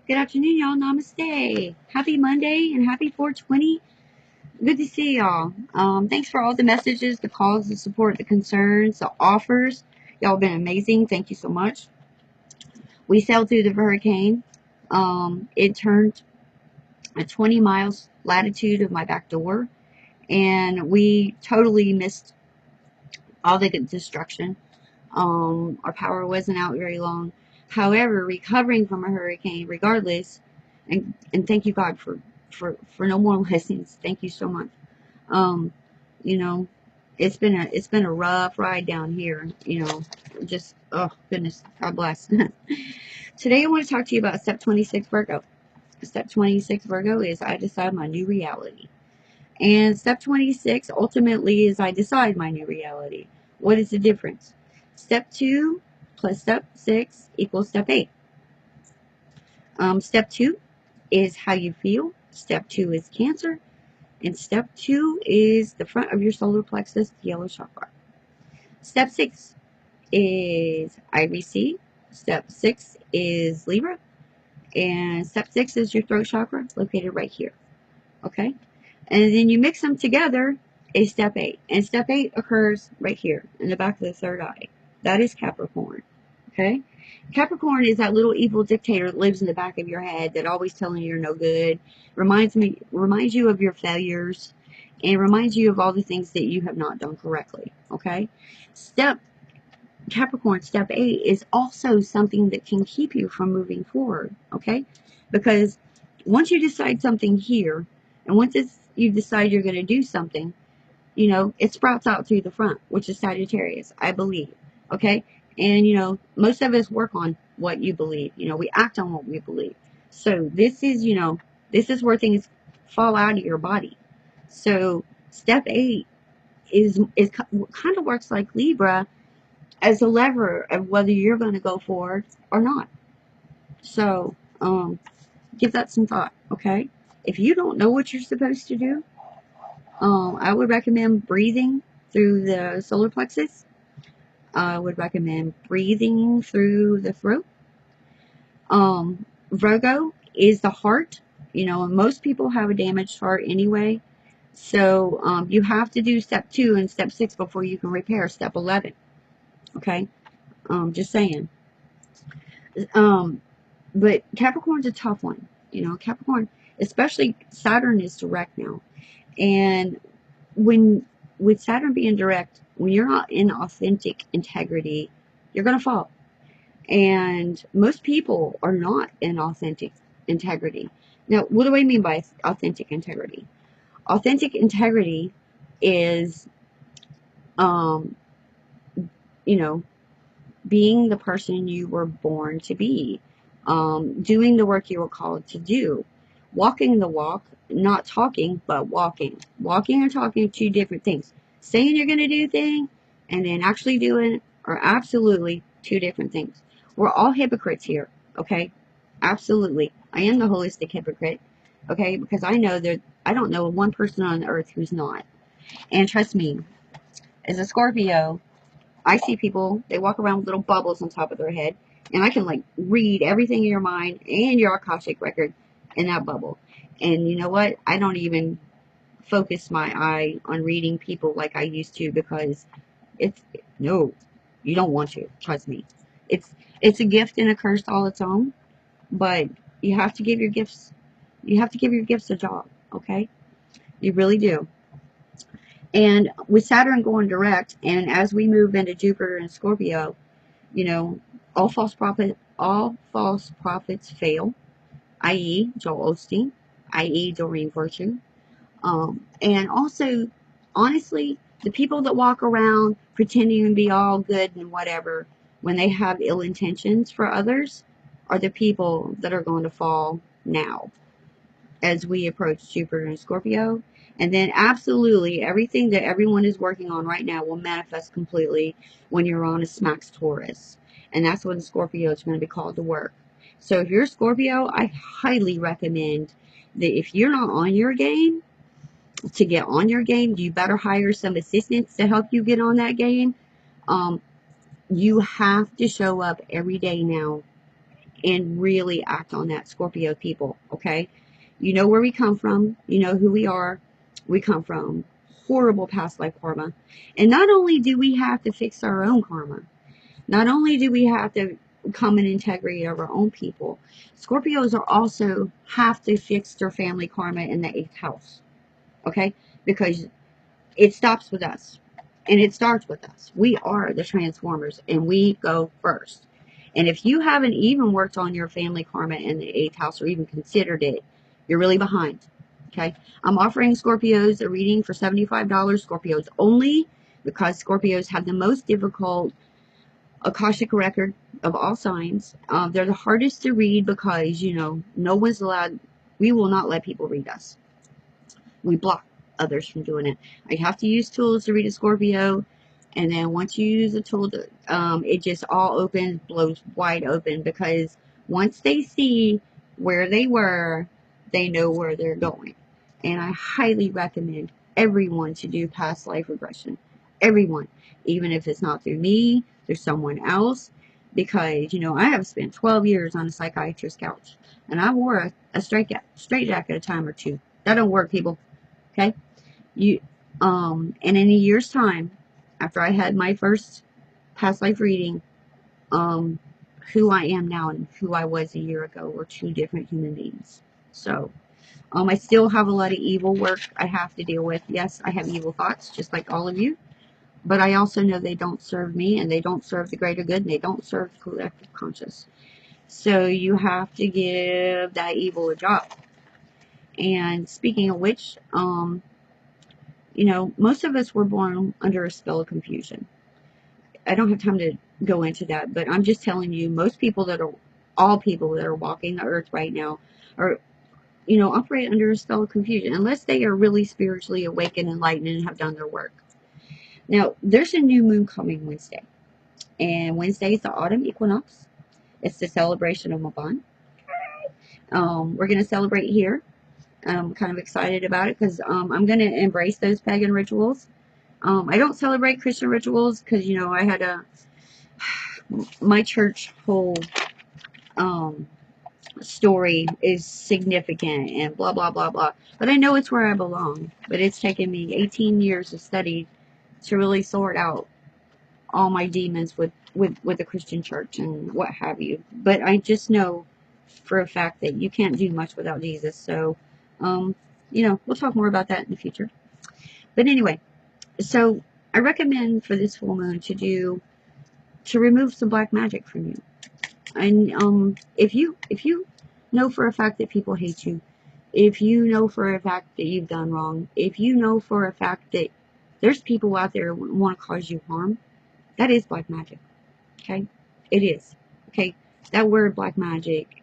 Good afternoon, y'all. Namaste. Happy Monday and happy 420. Good to see y'all. Thanks for all the messages, the calls, the support, the concerns, the offers. Y'all been amazing. Thank you so much. We sailed through the hurricane. It turned at 20 miles latitude of my back door, and we totally missed all the destruction. Our power wasn't out very long. However, recovering from a hurricane, regardless, and thank you God for no more lessons. Thank you so much. Um, you know, it's been a rough ride down here. Just oh goodness, God bless. Today I want to talk to you about step 26 Virgo. Step 26 Virgo is I decide my new reality. And step 26 ultimately is I decide my new reality. What is the difference? Step 2 plus step 6 equals step 8. Step 2 is how you feel. Step 2 is Cancer. And step 2 is the front of your solar plexus, the yellow chakra. Step 6 is IBC. Step 6 is Libra. And step 6 is your throat chakra, located right here. Okay? And then you mix them together is step 8. And step 8 occurs right here in the back of the third eye. That is Capricorn. Okay? Capricorn is that little evil dictator that lives in the back of your head that always telling you you're no good. Reminds you of your failures and reminds you of all the things that you have not done correctly. Okay? Capricorn, step 8 is also something that can keep you from moving forward. Okay? Because once you decide something here, and once you decide you're going to do something, it sprouts out through the front, which is Sagittarius, I believe. Okay? And, most of us work on what you believe. We act on what we believe. So this is where things fall out of your body. So step 8 is kind of works like Libra as a lever of whether you're going to go forward or not. So give that some thought, okay? If you don't know what you're supposed to do, I would recommend breathing through the solar plexus. I would recommend breathing through the throat. Virgo is the heart. And most people have a damaged heart anyway. So you have to do step 2 and step 6 before you can repair step 11. Okay? Just saying. But Capricorn's a tough one. Capricorn, especially Saturn is direct now. And with Saturn being direct, when you're not in authentic integrity, you're going to fall. And most people are not in authentic integrity. Now, what do I mean by authentic integrity? Authentic integrity is, being the person you were born to be, doing the work you were called to do, walking the walk, not talking, but walking. Walking and talking are two different things. Saying you're going to do a thing and then actually doing it are absolutely two different things. We're all hypocrites here, okay? Absolutely. I am the holistic hypocrite, okay? Because I don't know one person on earth who's not. And trust me, as a Scorpio, I see people, they walk around with little bubbles on top of their head, and I can read everything in your mind and your Akashic record in that bubble. And you know what? I don't even focus my eye on reading people like I used to, because no, you don't want to. Trust me. It's a gift and a curse all its own, but you have to give your gifts a job, okay? You really do. And with Saturn going direct, and as we move into Jupiter and Scorpio, all false prophets fail, i.e. Joel Osteen, i.e. Doreen Virtue. And also, honestly, the people that walk around pretending to be all good and whatever when they have ill intentions for others are the people that are going to fall now as we approach Jupiter and Scorpio. And then absolutely everything that everyone is working on right now will manifest completely when you're on a Smax Taurus. And that's when Scorpio is going to be called to work. So if you're a Scorpio, I highly recommend that if you're not on your game, to get on your game, you better hire some assistants to help you get on that game. You have to show up every day now and really act on that, Scorpio people, okay? You know where we come from. You know who we are. We come from horrible past life karma. And not only do we have to fix our own karma, not only do we have to come in integrity of our own people, Scorpios are also have to fix their family karma in the 8th house, okay? Because it stops with us. And it starts with us. We are the transformers, and we go first. And if you haven't even worked on your family karma in the 8th house or even considered it, you're really behind. Okay? I'm offering Scorpios a reading for $75, Scorpios only, because Scorpios have the most difficult Akashic record of all signs. They're the hardest to read because, no one's allowed, we will not let people read us. We block others from doing it. I have to use tools to read a Scorpio, and then once you use a tool, it just all opens, blows wide open, because once they see where they were, they know where they're going. And I highly recommend everyone to do past life regression. Everyone, even if it's not through me, through someone else, because I have spent 12 years on a psychiatrist's couch, and I wore a straight jacket a time or two. That don't work, people. Okay, and in a year's time, after I had my first past life reading, who I am now and who I was a year ago were two different human beings. So, I still have a lot of evil work I have to deal with. Yes, I have evil thoughts, just like all of you. But I also know they don't serve me, and they don't serve the greater good, and they don't serve the collective conscious. So you have to give that evil a job. And speaking of which, most of us were born under a spell of confusion. I don't have time to go into that, but I'm just telling you, all people that are walking the earth right now are, operate under a spell of confusion, unless they are really spiritually awakened, enlightened, and have done their work. Now, there's a new moon coming Wednesday, and Wednesday is the autumn equinox. It's the celebration of Maban. We're going to celebrate here. I'm kind of excited about it because I'm going to embrace those pagan rituals. I don't celebrate Christian rituals because, I had my church whole story is significant and blah, blah, blah, blah. But I know it's where I belong. But it's taken me 18 years of study to really sort out all my demons with the Christian church and what have you. But I just know for a fact that you can't do much without Jesus. So, we'll talk more about that in the future. But anyway, so I recommend for this full moon to remove some black magic from you. And if you know for a fact that people hate you, if you know for a fact that you've done wrong, if you know for a fact that there's people out there who want to cause you harm, that is black magic. Okay? It is. Okay? That word black magic,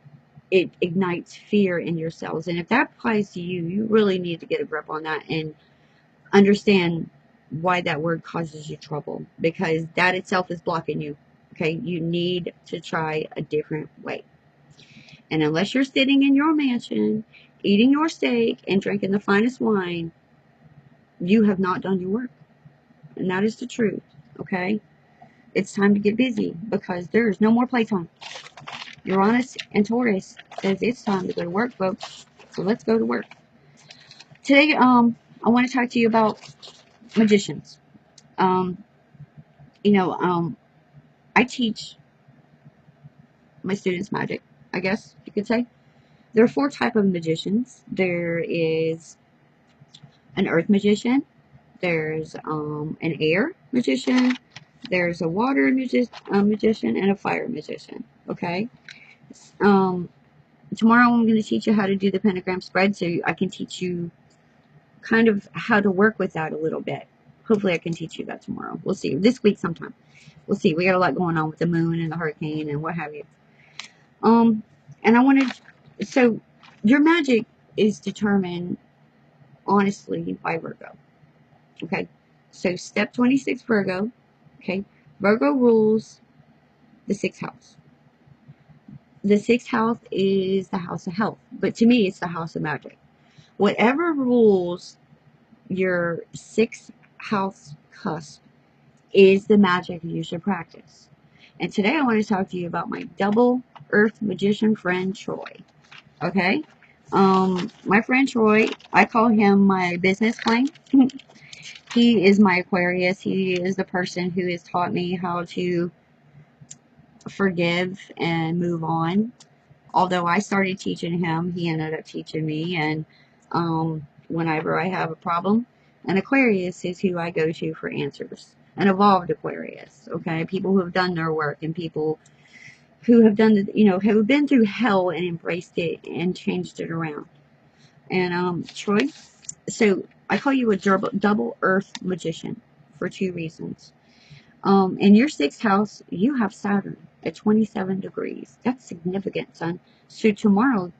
it ignites fear in your cells. And if that applies to you, you really need to get a grip on that and understand why that word causes you trouble, because that itself is blocking you. Okay? You need to try a different way. And unless you're sitting in your mansion, eating your steak, and drinking the finest wine, you have not done your work. And that is the truth. Okay? It's time to get busy because there is no more playtime. Uranus and Taurus says it's time to go to work, folks. So let's go to work. Today, I want to talk to you about magicians. I teach my students magic, I guess you could say. There are 4 types of magicians. There is an earth magician. There's an air magician. There's a water magician and a fire magician. Okay. Tomorrow I'm going to teach you how to do the pentagram spread, so I can teach you kind of how to work with that a little bit. Hopefully I can teach you that tomorrow. We'll see. This week sometime. We'll see. We got a lot going on with the moon and the hurricane and what have you. And I wanted, so your magic is determined honestly by Virgo. Okay. So step 26 Virgo. Okay. Virgo rules the 6th house. The 6th house is the house of health, but to me, it's the house of magic. Whatever rules your 6th house cusp is the magic you should practice. And today I want to talk to you about my double Earth magician friend, Troy. Okay? My friend Troy, I call him my business flame. He is my Aquarius. He is the person who has taught me how to forgive and move on. Although I started teaching him, he ended up teaching me. And whenever I have a problem, an Aquarius is who I go to for answers. An evolved Aquarius, okay? People who have done their work and people who have done, have been through hell and embraced it and changed it around. And Troy, so I call you a double Earth magician for two reasons. In your sixth house, you have Saturn at 27 degrees. That's significant, son. So tomorrow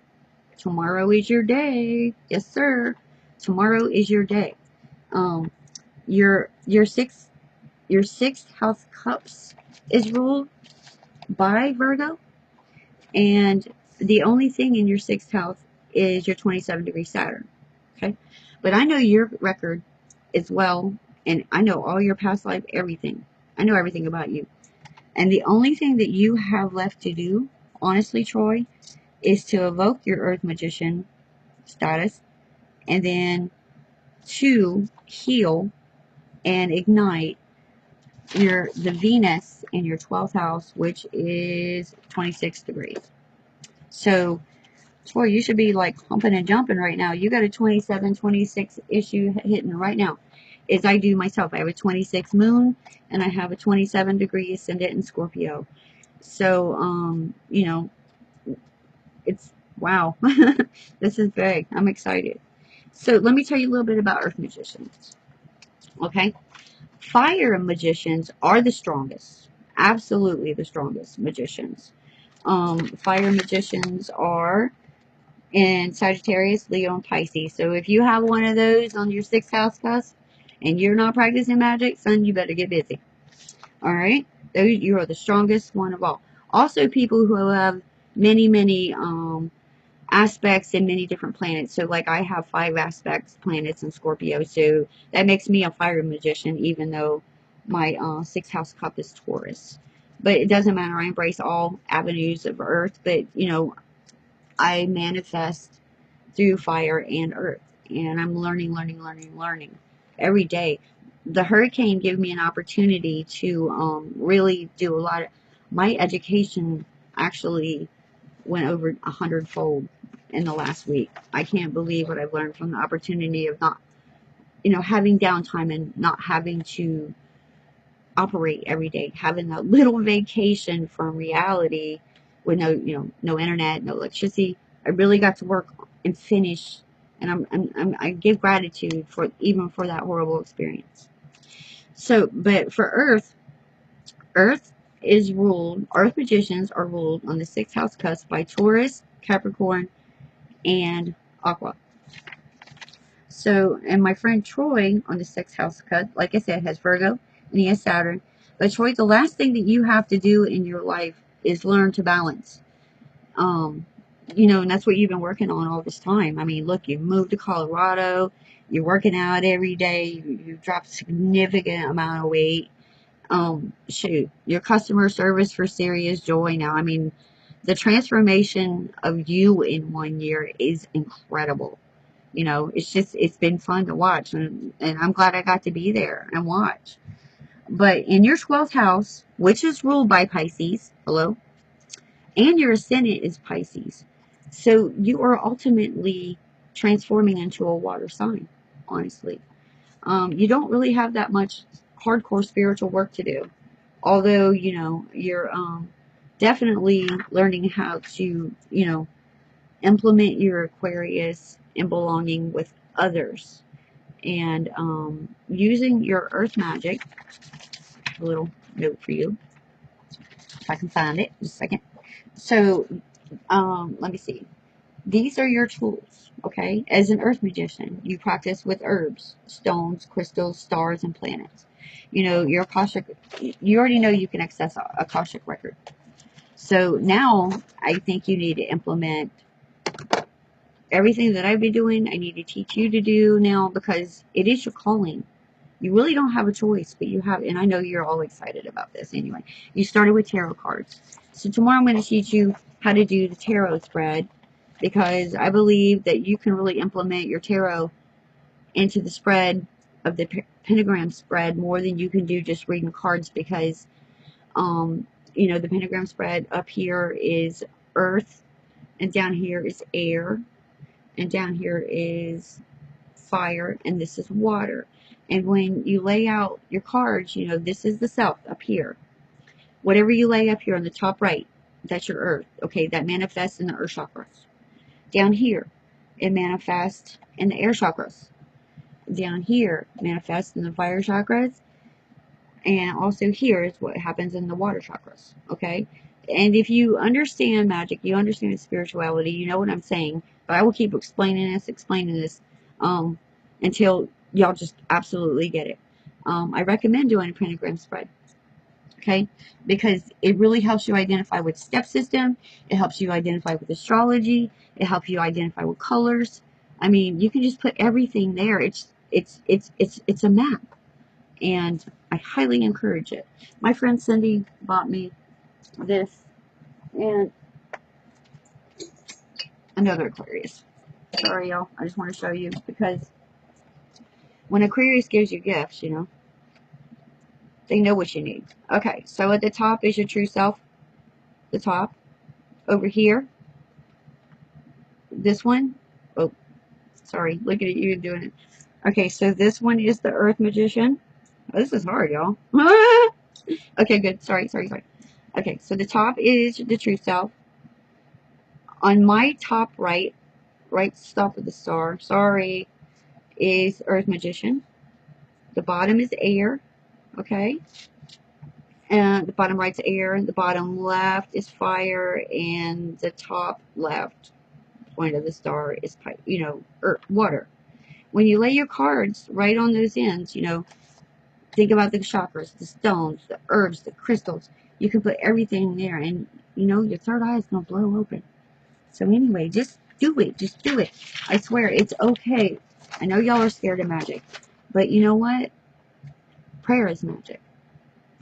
is your day. Yes, sir. Tomorrow is your day. Um, your sixth house cups is ruled by Virgo, and the only thing in your sixth house is your 27-degree Saturn. Okay, but I know your record as well, and I know all your past life, everything. I know everything about you. And the only thing that you have left to do, honestly, Troy, is to evoke your Earth Magician status, and then to heal and ignite the Venus in your 12th house, which is 26 degrees. So, Troy, you should be like humping and jumping right now. You got a 27, 26 issue hitting right now. As I do myself. I have a 26 moon and I have a 27 degree ascendant in Scorpio. So, it's wow. This is big. I'm excited. So let me tell you a little bit about Earth Magicians. Okay? Fire magicians are the strongest. Absolutely the strongest magicians. Fire magicians are in Sagittarius, Leo, and Pisces. So if you have one of those on your sixth house cusp and you're not practicing magic, son, you better get busy. Alright? You are the strongest one of all. Also, people who have many aspects in many different planets. So, like, I have 5 aspects planets in Scorpio. So, that makes me a fire magician, even though my 6th house cup is Taurus. But it doesn't matter. I embrace all avenues of Earth. But, I manifest through fire and Earth. And I'm learning every day. The hurricane gave me an opportunity to really do a lot of my education. Actually went over 100-fold in the last week. I can't believe what I've learned from the opportunity of not, having downtime and not having to operate every day, having a little vacation from reality with no internet, no electricity. I really got to work and finish, and I give gratitude for that horrible experience. So, but for Earth Earth magicians are ruled on the 6th house cusp by Taurus, Capricorn, and Aqua. So, and my friend Troy on the 6th house cusp, like I said, has Virgo and he has Saturn. But Troy, the last thing that you have to do in your life is learn to balance. And that's what you've been working on all this time. I mean, look, you've moved to Colorado, you're working out every day, you've dropped a significant amount of weight. Shoot, your customer service for Serious Joy now. I mean, the transformation of you in 1 year is incredible. It's been fun to watch, and I'm glad I got to be there and watch. But in your 12th house, which is ruled by Pisces, hello, and your ascendant is Pisces. So you are ultimately transforming into a water sign, honestly. You don't really have that much hardcore spiritual work to do. Although, you're definitely learning how to, implement your Aquarius in belonging with others. And using your earth magic, a little note for you, if I can find it, just a second. So, let me see. These are your tools, okay? As an earth magician, you practice with herbs, stones, crystals, stars, and planets. Your Akashic, you already know you can access Akashic record. So now I think you need to implement everything that I've been doing. I need to teach you to do now because it is your calling. You really don't have a choice, but you have, and I know you're all excited about this anyway. You started with tarot cards. So tomorrow I'm going to teach you how to do the tarot spread, because I believe that you can really implement your tarot into the spread of the pentagram spread more than you can do just reading cards, because you know, the pentagram spread up here is earth, and down here is air, and down here is fire, and this is water. And when you lay out your cards, you know, this is the self up here. Whatever you lay up here on the top right, that's your earth. Okay, that manifests in the earth chakras. Down here, it manifests in the air chakras. Down here, manifests in the fire chakras. And also here is what happens in the water chakras. Okay? And if you understand magic, you understand spirituality, you know what I'm saying. But I will keep explaining this until y'all just absolutely get it. I recommend doing a pentagram spread. Okay? Because it really helps you identify with step system. It helps you identify with astrology. It helps you identify with colors. I mean, you can just put everything there. It's a map. And I highly encourage it. My friend Cindy bought me this, and another Aquarius. Sorry, y'all. I just want to show you, because when Aquarius gives you gifts, you know, they know what you need. Okay, so at the top is your true self. The top. Over here, this one. Oh, sorry. Look at you doing it. Okay, so this one is the Earth Magician. Oh, this is hard, y'all. Okay, good. Sorry. Okay, so the top is the true self. On my top right stop of the star, sorry, is Earth Magician. The bottom is air, okay? And the bottom right's air, the bottom left is fire, and the top left point of the star is, you know, earth, water. When you lay your cards right on those ends, you know, think about the chakras, the stones, the herbs, the crystals. You can put everything there, and, you know, your third eye is going to blow open. So anyway, just do it. Just do it. I swear, it's okay. I know y'all are scared of magic, but you know what? Prayer is magic.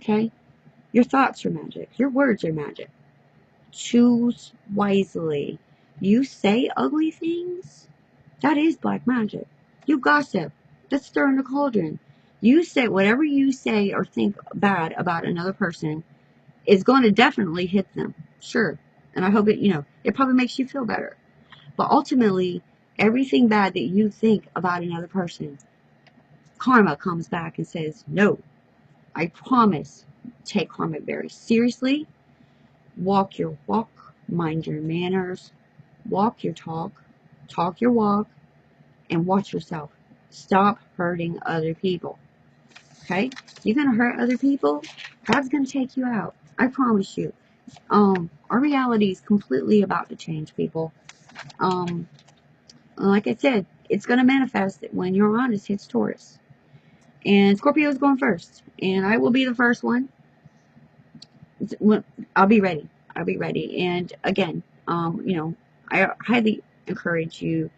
Okay? Your thoughts are magic. Your words are magic. Choose wisely. You say ugly things, that is black magic. You gossip, that's stirring the cauldron. You say whatever you say or think bad about another person is going to definitely hit them. Sure. And I hope it, you know, it probably makes you feel better. But ultimately, everything bad that you think about another person, karma comes back and says, no, I promise. Take karma very seriously. Walk your walk. Mind your manners. Walk your talk. Talk your walk. And watch yourself. Stop hurting other people. Okay? You're going to hurt other people, God's going to take you out. I promise you. Our reality is completely about to change, people. Like I said, it's going to manifest when Uranus hits Taurus. And Scorpio is going first. And I will be the first one. I'll be ready. I'll be ready. And again, you know, I highly encourage you,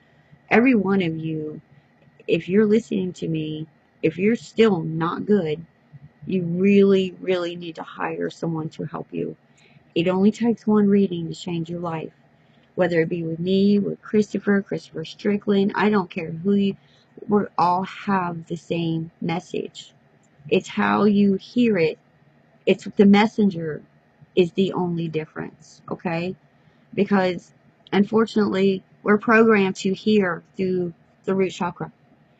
every one of you, if you're listening to me, if you're still not good, you really, really need to hire someone to help you. It only takes one reading to change your life. Whether it be with me, with Christopher Strickland, I don't care who you, we all have the same message. It's how you hear it. It's the messenger is the only difference, okay? Because unfortunately, we're programmed to hear through the root chakra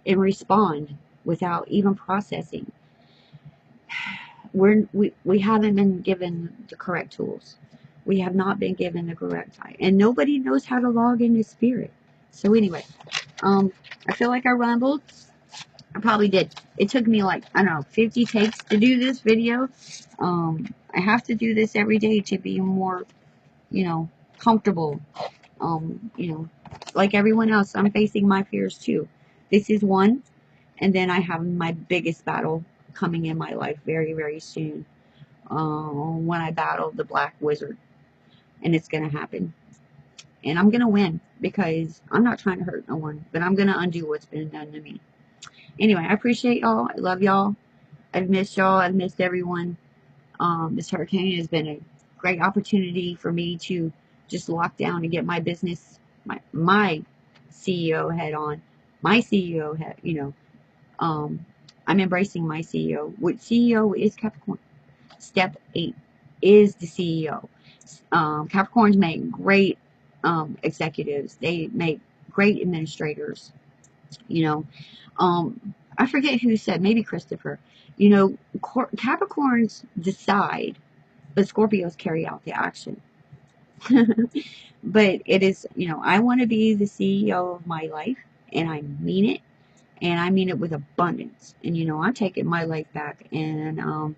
and respond without even processing. We haven't been given the correct tools. We have not been given the correct time. And nobody knows how to log into spirit. So anyway, I feel like I rambled. I probably did. It took me like, I don't know, 50 takes to do this video. I have to do this every day to be more, you know, comfortable. You know, like everyone else, I'm facing my fears too. This is one. And then I have my biggest battle coming in my life very, very soon. When I battle the Black Wizard. And it's going to happen. And I'm going to win. Because I'm not trying to hurt no one. But I'm going to undo what's been done to me. Anyway, I appreciate y'all. I love y'all. I've missed y'all. I've missed everyone. This hurricane has been a great opportunity for me to just lock down and get my business, my CEO head on. My CEO head, I'm embracing my CEO. What CEO is Capricorn? Step 8 is the CEO. Capricorns make great executives. They make great administrators. You know, I forget who said, maybe Christopher. Capricorns decide, but Scorpios carry out the action. But it is, I want to be the CEO of my life, and I mean it, and I mean it with abundance. And I'm taking my life back, and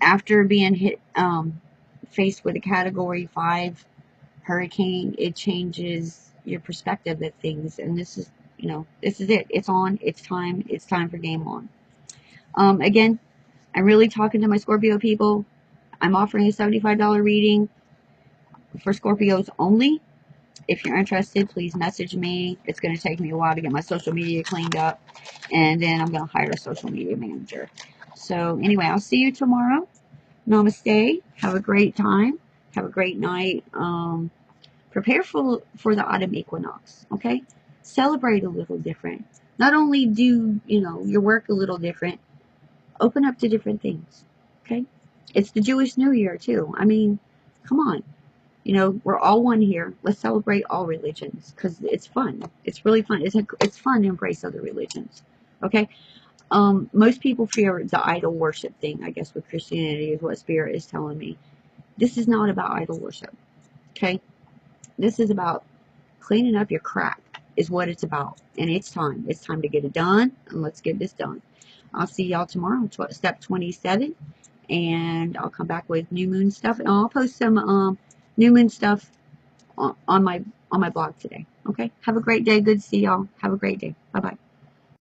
after being hit, faced with a Category 5 hurricane, it changes your perspective of things. And this is it. It's on. It's time. It's time for game on. Again, I'm really talking to my Scorpio people. I'm offering a $75 reading for Scorpios only. If you're interested, please message me. It's going to take me a while to get my social media cleaned up, and then I'm going to hire a social media manager. So anyway, I'll see you tomorrow. Namaste. Have a great time. Have a great night. Prepare for the autumn equinox. Okay, celebrate a little different. Not only do your work a little different, open up to different things. Okay, it's the Jewish New Year too. I mean, come on. We're all one here. Let's celebrate all religions because it's fun. It's really fun. It's fun to embrace other religions. Okay. Most people fear the idol worship thing. I guess with Christianity is what Spirit is telling me. This is not about idol worship. Okay. This is about cleaning up your crap. Is what it's about, and it's time. It's time to get it done, and let's get this done. I'll see y'all tomorrow. Step 27. And I'll come back with new moon stuff, and I'll post some new moon stuff on my blog today. Okay, have a great day. Good to see y'all. Have a great day. Bye bye.